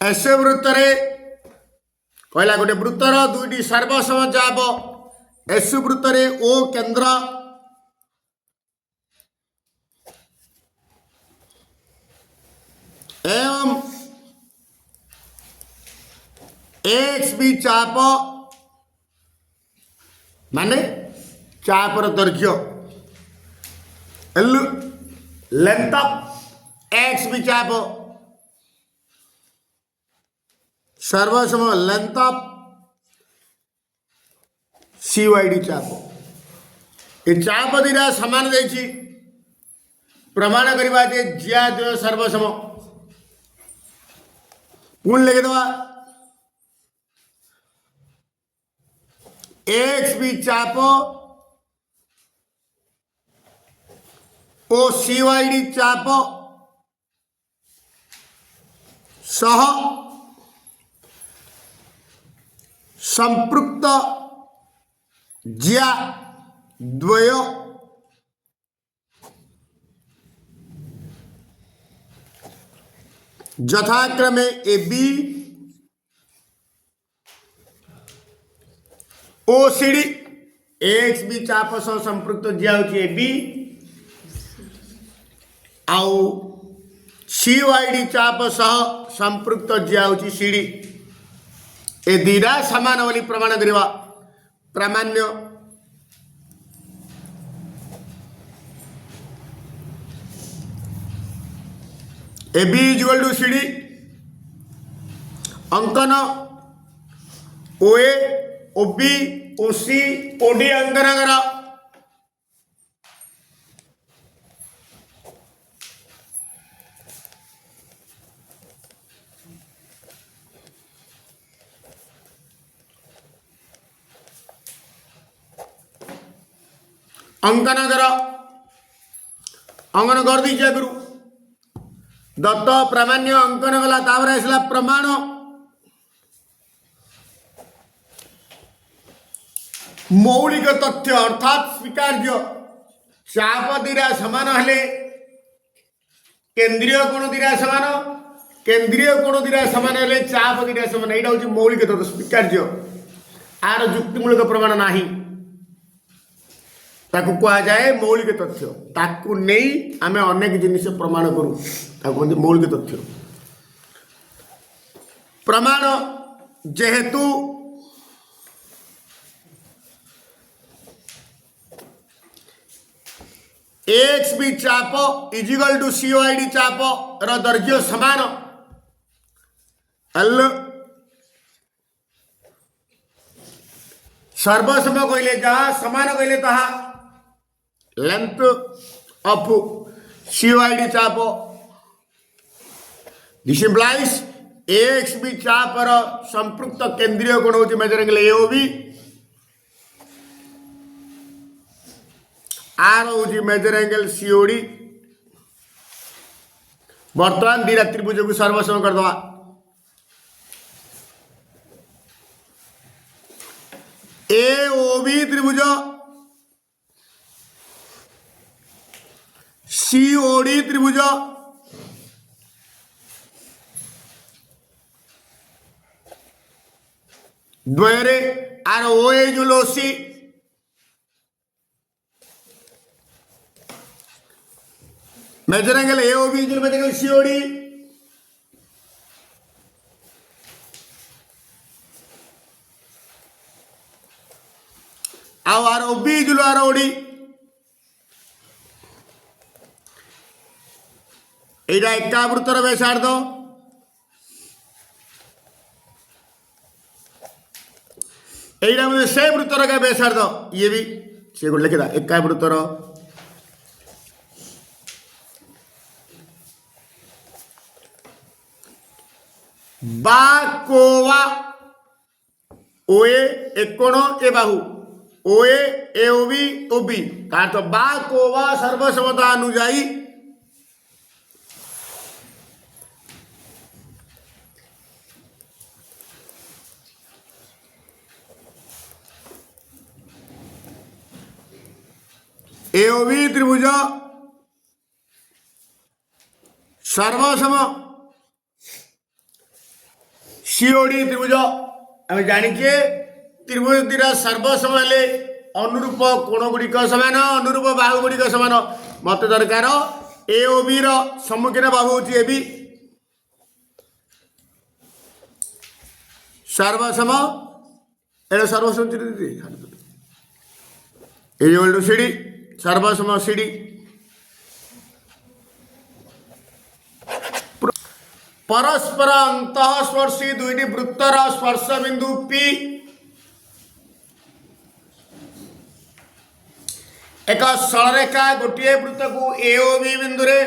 S वृत्त कहला गोटे वृत्तर दुईटी सर्वसम चाप एस वृत्त ओ केंद्र एवं एक्स बी चाप माने चापर दैर्घ्य लेंथ ऑफ एक्स बी चाप सर्वसम length of C Y D चाप ये चाप दीटा सामान देखी प्रमाण करवा जिया द्वय सर्वसम पुणी लिखिदवा एक्स बी चाप ओ सी वाई डी चाप सह संपृक्त ज्या द्वय यथाक्रमे ए बी ओ सी डी एक्स बी चाप सह संपृक्त ज्या होची ए बी आउ सी वाई डी चाप सह संपृक्त ज्या होची सी डी ए दीटा सामान बोली प्रमाण करवा प्रामाण्य A B equal to C D अंकन ओ ए ओ बी ओ सी ओ डी अंकन कर अंकन कर दी करू दत्त प्रामाण्य अंकन गला तापर आसला प्रमाण मौलिक तथ्य अर्थात स्वीकार्य चाप दीटा समान हेले केंद्रीय कोण दीटा समान केंद्रीय कोण दीटा समान हेले चाप दीटा समान एटा होची मौलिक तथ्य स्वीकार्य आर युक्तिमूलक प्रमाण नाही ताकू कहा जाए मौलिक तथ्य ताकू नहीं आमे अनेक जिनिस प्रमाण करू ताकू मौलिक तथ्य प्रमाण जेहेतु एक्स बी चाप is equal to C Y D चाप र दैर्घ्य समान एल सर्वसम कहले जहाँ समान कहले तहा length of C Y D चाप दिस इम्प्लाइज एक्स बी चाप र संपृक्त केंद्रीय कोण होची measure angle A O B आर होची measure angle C O D वर्तमान दीटा त्रिभुज को सर्वसम कर दवा ए ओ बी त्रिभुज सी ओ डी त्रिभुज द्वयरे आर ओ ए जो C measure angle A O B जो measure angle C O D आर ओ बी जो आर ओ डी एटा एका वृत्तर व्यासार्ध एटा से वृत्तर का व्यासार्ध ये भी से गोटे लिखिदा एका वृत्तर बा कोवा ओए एक कोण ए बाहु ओए ए ओ बी का तो बा कोवा सर्वसमता अनुजाई एओबी त्रिभुज सर्वसम सीओडी त्रिभुज आम जाचे त्रिभुज दीटा सर्वसम हेले अनुरूप कोण गुड़िक समान अनुरूप बाहु गुड़िक समान मत दरकार ए ओ बी सम्मुखीन बाहु हूँ A B सर्वसम Etah सर्वसम CD सर्वसम CD परस्पर अंतःस्पर्शी दुईटी वृत्तर स्पर्श बिंदु पी एक सरलरेखा गोटे वृत्त को ए ओ बी बिंदु रे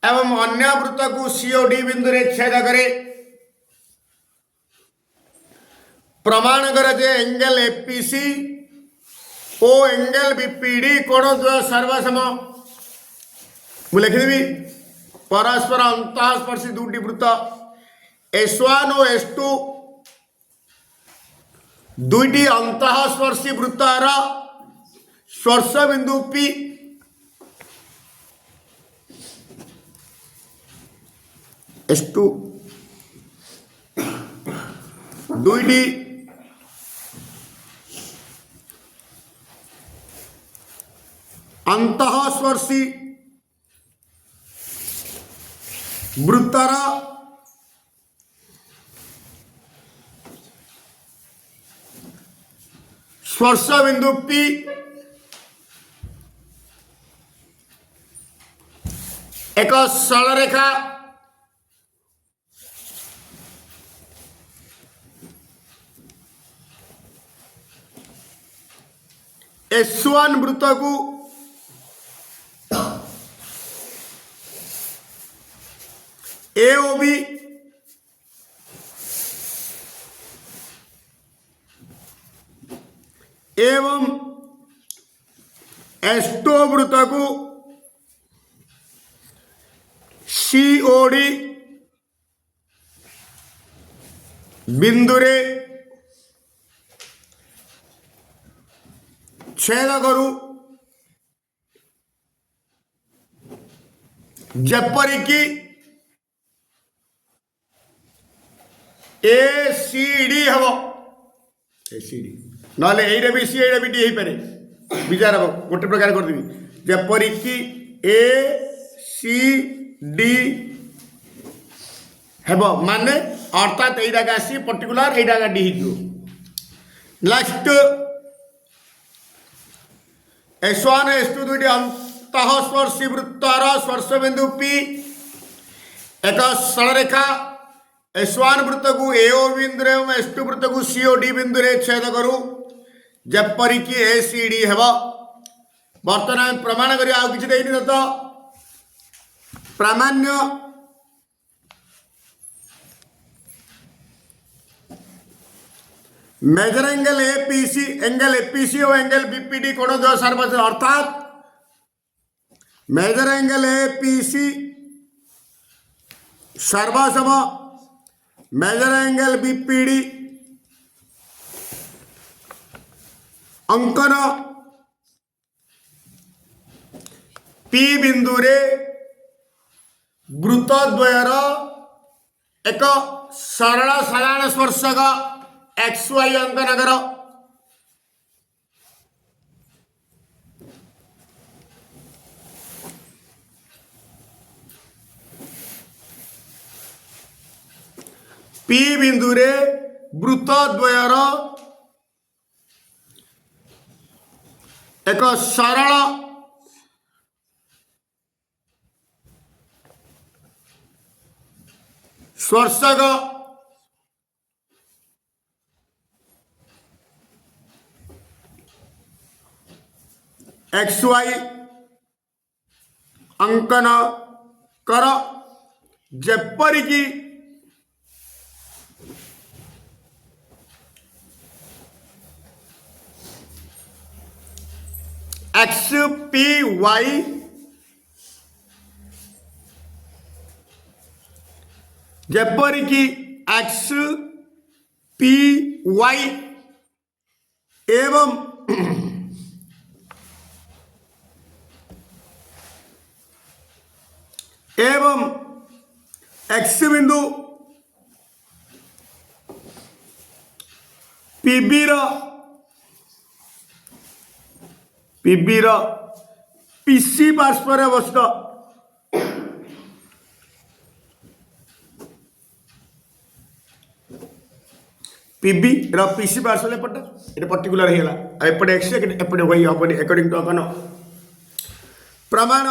एवं अन्य वृत्त को सी ओ डी बिंदु रे छेद करे प्रमाण करे जे एंगल एपीसी ओ एंगल बीपीडी कोण द्वय सर्वसम मु लिखिदेवी परस्पर अंतःस्पर्शी दुटी वृत्त S1 और S2 दुईटी अंतःस्पर्शी वृत्तर स्पर्श बिंदु P S2 दुईटी अंतःस्पर्शी वृत्तर स्पर्श बिंदु P एक सरलरेखा S1 वृत्त को ए ओ बी एवं S2 वृत्त को सी ओ डी बिंदुरे छेद करू जपरिकी ए सी डी हम ए सी डी ना भी सी एटा भी डी हो पारे विचार हम गोटे प्रकार करदेवी जपरिकी ए सी डी हेब माने अर्थात यहीटा आसी पर्टिकुलर यहीटा डी हो नेक्स्ट S1 S2 दुईटी अंतःस्पर्शी वृत्तर स्पर्श बिंदु P एक सरलरेखा S1 वृत्त को ए ओ बिंदु एवं S2 वृत्त को सी ओ डी बिंदु रे छेद करू जपरिकी ए सी डी हेब बर्तमान प्रमाण करी आउ किछि देइनि तो प्रामाण्य मेजर एंगल एपीसी और एंगल बीपीडी कोण द्वय सर्वसम अर्थात मेजर एंगल एपीसी सर्वसम मेजर एंगल बीपीडी अंकन पी बिंदु रे वृत्तद्वयर एक सरल साधारण स्पर्शक एक्स वाई अंकन कर पी बिंदु रे वृत्तद्वयर एक सरल स्पर्शक एक्स वाई अंकन कर जेपरिकी एक्स पी वाई जेपरिकी एक्स पी वाई एवं एक्स बिंदु ପିବି ର ପିସି ପାର୍ଶ୍ୱରେ ଅବସ୍ଥିତ ପିବି ର ପିସି ପାର୍ଶ୍ୱରେ ଏପଟେ ଏଟା ପର୍ଟିକୁଲାର ହେଇଗଲା ଆଉ ଏପଟେ ଏକ୍ସ ଏପଟେ ୱାଇ ହବନି ଆକର୍ଡିଂ ଟୁ ଅଗନ ପ୍ରମାଣ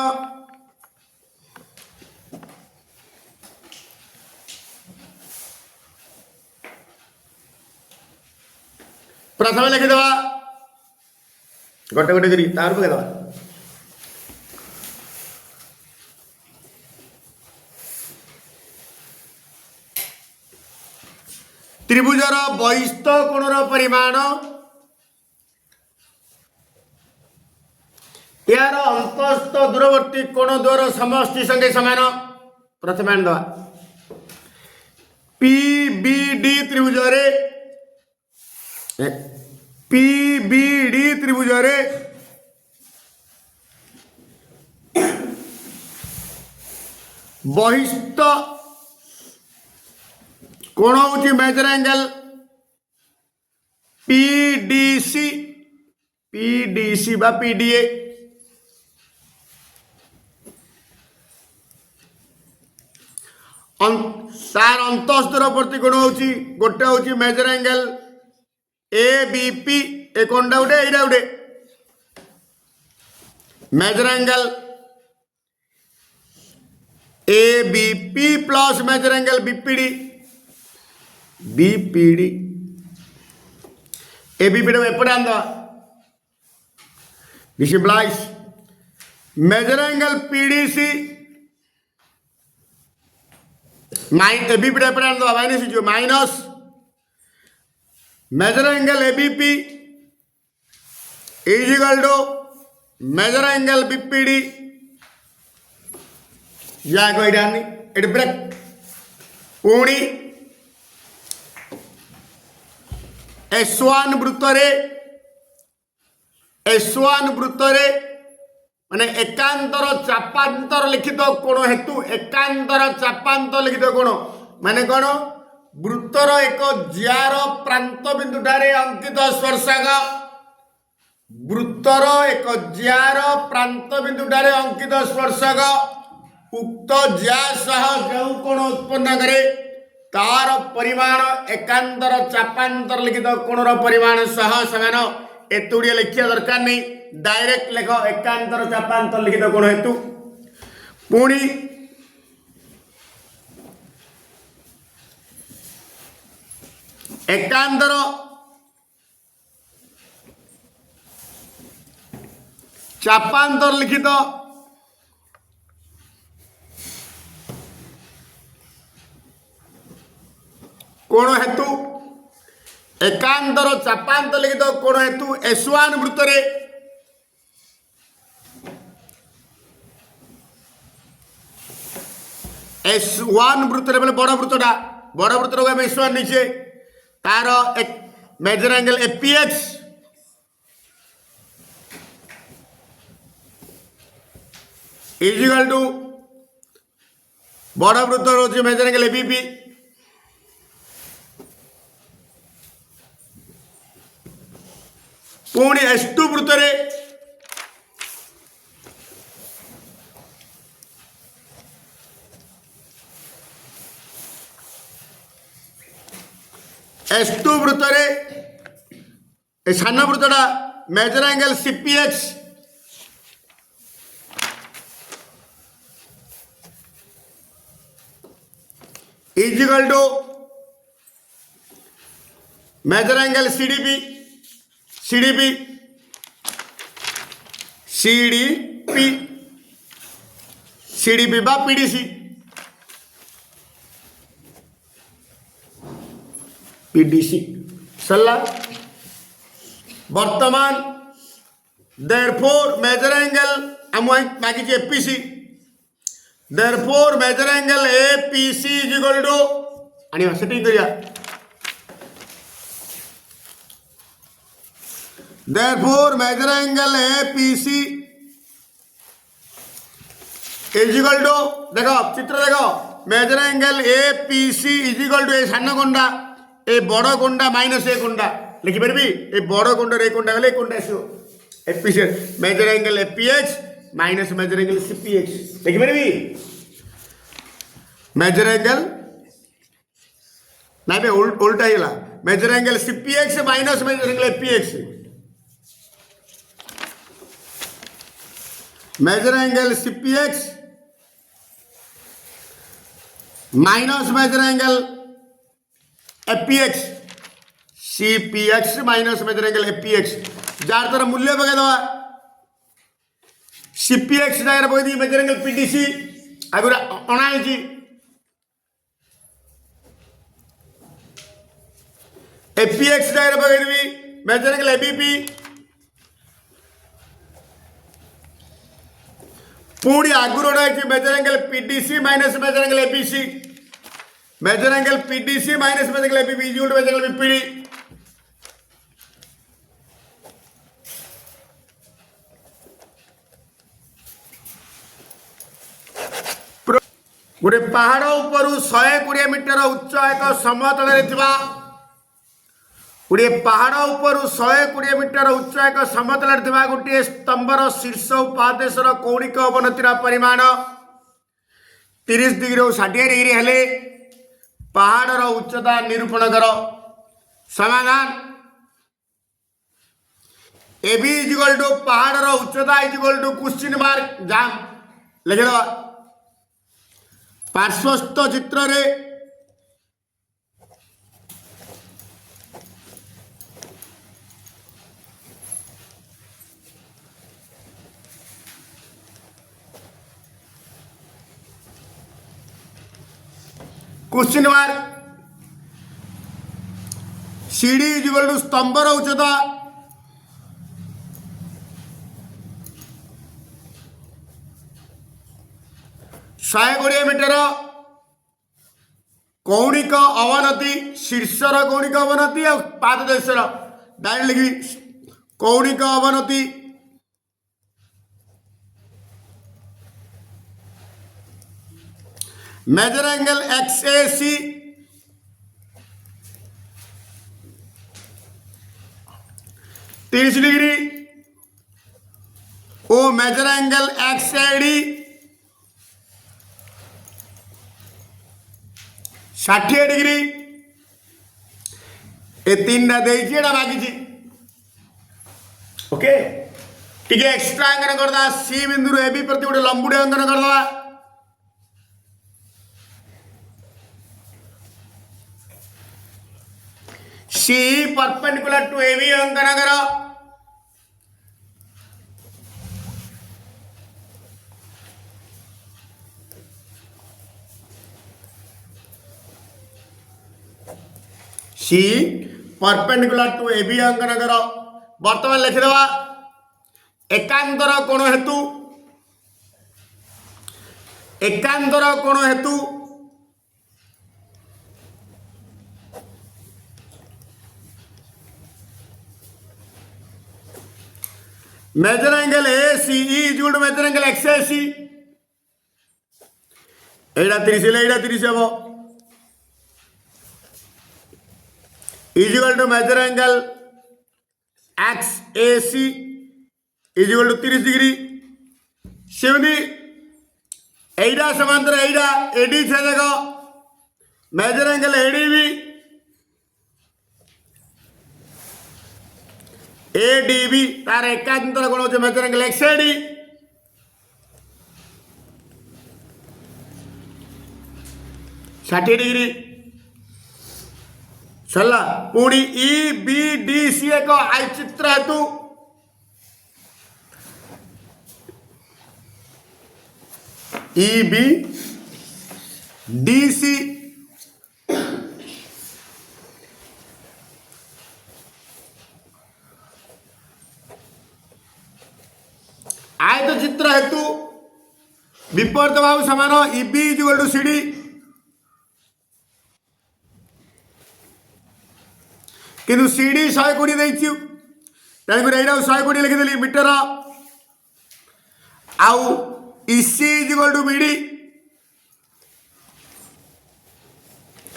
प्रथम लिखिद गोटे गोटे करी तार पकईदे त्रिभुजर बहिस्थ कोणर परिमाण यार अंतस्थ दूरवर्ती कोण द्वार समष्टि संगे समान प्रथम आनद पीबीडी त्रिभुजरे पीबीडी त्रिभुजरे बहिस्थ कोण होची मेजर एंगल पीडीसी पीडीसी बा पीडीए तार अंतस्तर प्रति कोण होची गोटे होची मेजर एंगल एबीपी ए कोणटा गोटे एटा गोटे measure angle ABP plus measure angle BPD BPD ABP एपटे आंदा this implies measure angle PDC ABP एपटे आंदा माइनस जो minus measure angle ABP is equal to major angle BPD या कोई ब्रेक पुणी S1 वृत्तरे माने एकांतर चापांतर लिखित कोण हेतु एकांतर चापांतर लिखित कोण माने कोण वृत्तर एक ज्यार प्रांत बिंदु ठारे अंकित स्पर्शक वृत्तर एक ज्यार प्रांत बिंदु ठारे अंकित स्पर्शक उक्त ज्या सह जो कोण उत्पन्न करे तार परिमाण एकांतर चापांतर लिखित कोणर परिमाण सह समान एतुड़िए लिखिया दरकार नहीं डायरेक्ट लेख एकांतर चापांतर लिखित कोण हेतु पुणी एकांतर चापांतर लिखित कोण हेतु एकांतर चापांतर लिखित कोण हेतु S1 वृत्तरे S1 वृत्तरे बोले बड़ वृत्तर को S1 नीचे तार एक major angle APX is equal to बड़ वृत्तर होची मेजर एंगल एबीपी पुणी S2 वृत्तरे S2 वृत्तरे सान वृत्तटा measure angle CPX is equal to major angle CDP बा पीडीसी सरला वर्तमान देयरफॉर मेजर एंगल मागी APC therefore measure angle APC is equal to आनिया सेटिंग करिया Therefore, measure angle APC is equal to देखो चित्र देखो major angle APC is equal to ए सान कोंडा ए बड़ कोंडा माइनस ए कोंडा लिखिपारि ए बड़ कोणटा ए कोणटा गले कोणटा आसो AP measure angle APX minus measure angle CPX लिखिपारि मेजर एंगल ना उल्टा ही measure angle CPX minus measure angle APX measure angle CPX minus measure angle APX CPX minus measure angle APX जार तर मूल्य पकड़ दवा सीपीएक्स जागर पकड़ मेजर एंगल पीडीसी आगुरा अणाई एपीएक्स जागर पकड़ मेजर एंगल एबीपी पूरी आगुर अणाई measure angle PDC minus measure angle ABC measure angle PDC minus measure angle ABP equal to major angle BPD गोटे पहाड़ उपर 120 मीटर उच्च एक समतल गोटे पहाड़ उपर 120 मीटर उच्च एक समतल गोटे स्तंभर शीर्ष उपादेशर कौणिक अवनतिर परिमाण 30 डिग्री और 60 डिग्री हेले पहाड़र उच्चता निरूपण कर समाधान एबी इक्वल टू पहाड़र उच्चता इक्वल टू क्वेश्चन मार्क जाम लिखिद पार्श्वस्थ चित्र रे question mark CD equal to स्तंभर उच्चता शहे 20 मीटर कौणिक अवनति शीर्षर कौणिक अवनति और पाददेशर डायरेक्ट लिखी कौणिक अवनति मेजर एंगल एक्सएसी तीस डिग्री ओ मेजर एंगल एक्सएडी 60 डिग्री ए तीन बाकी ओके टी एक्सट्रा अंकन करदा सी बिंदु ए बी प्रति गोटे लंबुड़ी अंकन करदा C perpendicular to A B अंकन कर C perpendicular to A B अंकन कर बर्तमान लिखिदेवा एकांतर कोण हेतु measure angle A C equal to major angle X A C एटा 30 हम equal to major angle X A C equal to 30 degree सेमती एटा समांतर एटा एडी छेदक मेजर एंगल एडी भी एडीबी तार एकांतर कोण होचे मेजर एंगल एक्स एडी षाठी डिग्री सरला पुणी ई बी डी सी एक आयचित्र हेतु ई बी डी सी आयत चित्र हेतु विपरीत बाहु समान E B equal to C D किंतु सीडी 120 देइछु तेणुकर एटा 120 लिखिदेली मीटर आउ EC equal to BD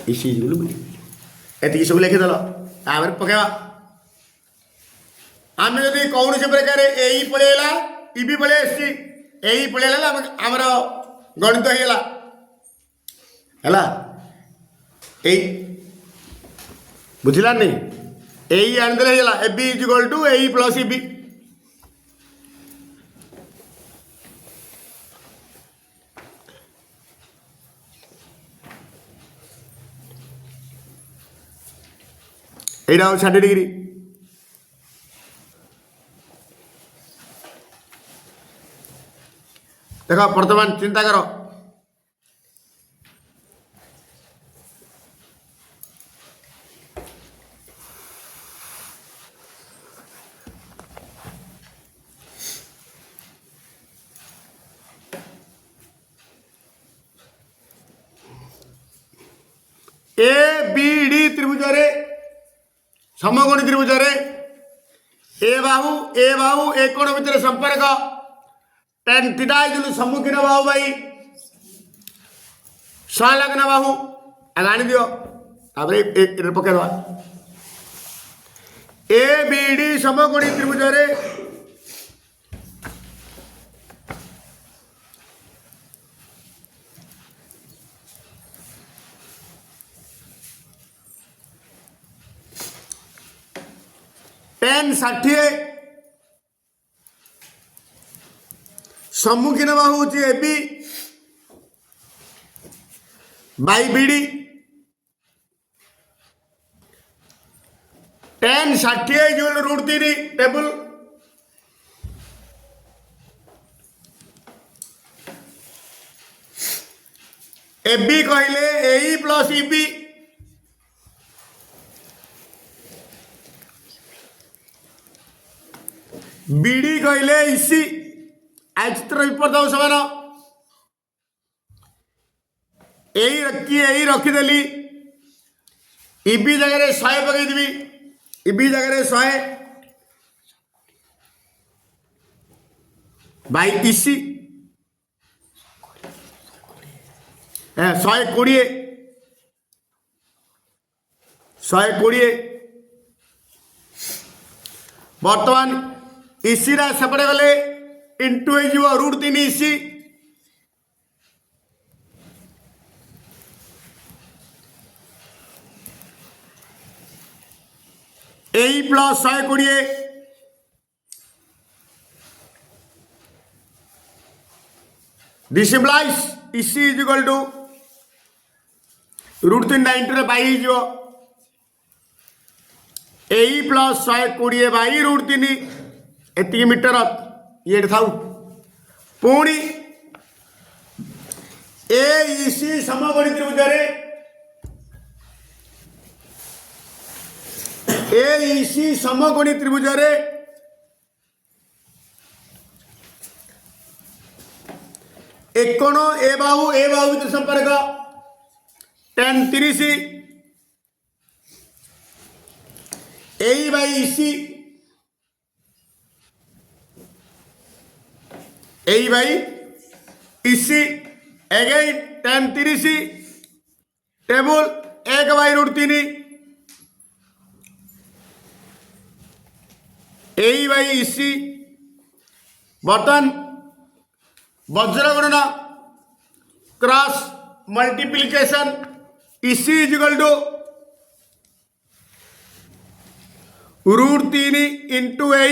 EC equal to BD एति सब लिखिदेल तापर पकेवा आम जदि कौन से प्रकार यही पलैला इबी पलि आसी यही पलैला आमर गणित है बुझला नहीं यही आनदेले A B is equal to A plus EB यहाँ 60 डिग्री देख वर्तमान चिंता कर ए बी डी त्रिभुज समकोणी त्रिभुज ए बाहु ए कोण भितर संपर्क tan थीटा इज सम्मुखीन बाहु भाई संलग्न बाहु आनी दियो पकड़ ए बी डी समकोणी त्रिभुज tan 60 सम्मुखीन बाहु हूँ A B by B D tan 60 जो √3 टेबल ए बी कहले ए प्लस इबी बीडी कहले इसी चित्र विपरीत समान यही रखीदेली इबी जगह 100 पकईदेवी इबी जगह 100 बाई इसी 120 बर्तमान इसी सेपटे गले into √3 EC A plus 120 this implies EC is equal to √3 into by A plus 120 by √3 एति मीटर ये था पुणी ए इसी समकोणी त्रिभुज ए इसी समकोणी त्रिभुज एक कोण ए बाहु भितर संपर्क tan 30 ए बाई इसी ए बाई इसी again tan 30 table 1 by √3 A by इसी बर्तन वज्र गणना क्रॉस मल्टीप्लिकेशन इसी इज इक्वल टू √3 इंटू ए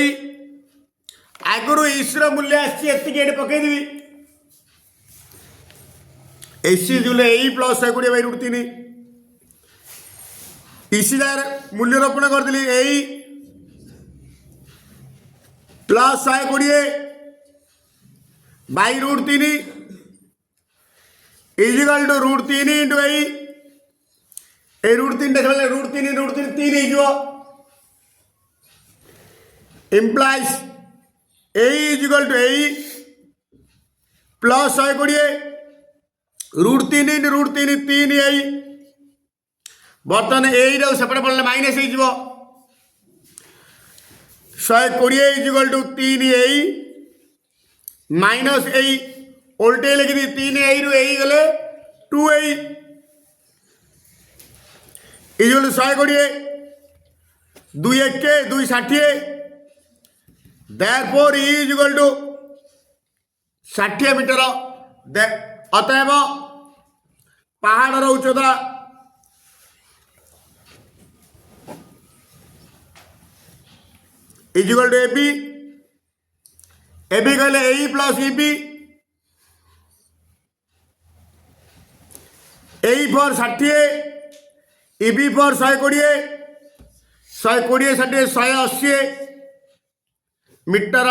आगुरी ईश्वर मूल्य आती पकईदेवी एसी जुले ए प्लस 120 बाई √3 इसी जगह मूल्य रोपण करदेली A plus 120 by √3 equal to √3 into A √3 √3 3 हो implies A equal to A plus 120 √3 into √3 3 A बर्तमान ए सेपटे पड़े माइनस हो 120 equal to 3 A minus A उल्टे लिखी 3 ए रु ए गले 2 A equal to 120 2 1 2 60 therefore E is equal to 60 metre. अतएव पहाड़र उच्चता is equal to AB. AB कहले ए प्लस इबी। ए फॉर 60, इबी फॉर 120, 120 60 180 मीटर।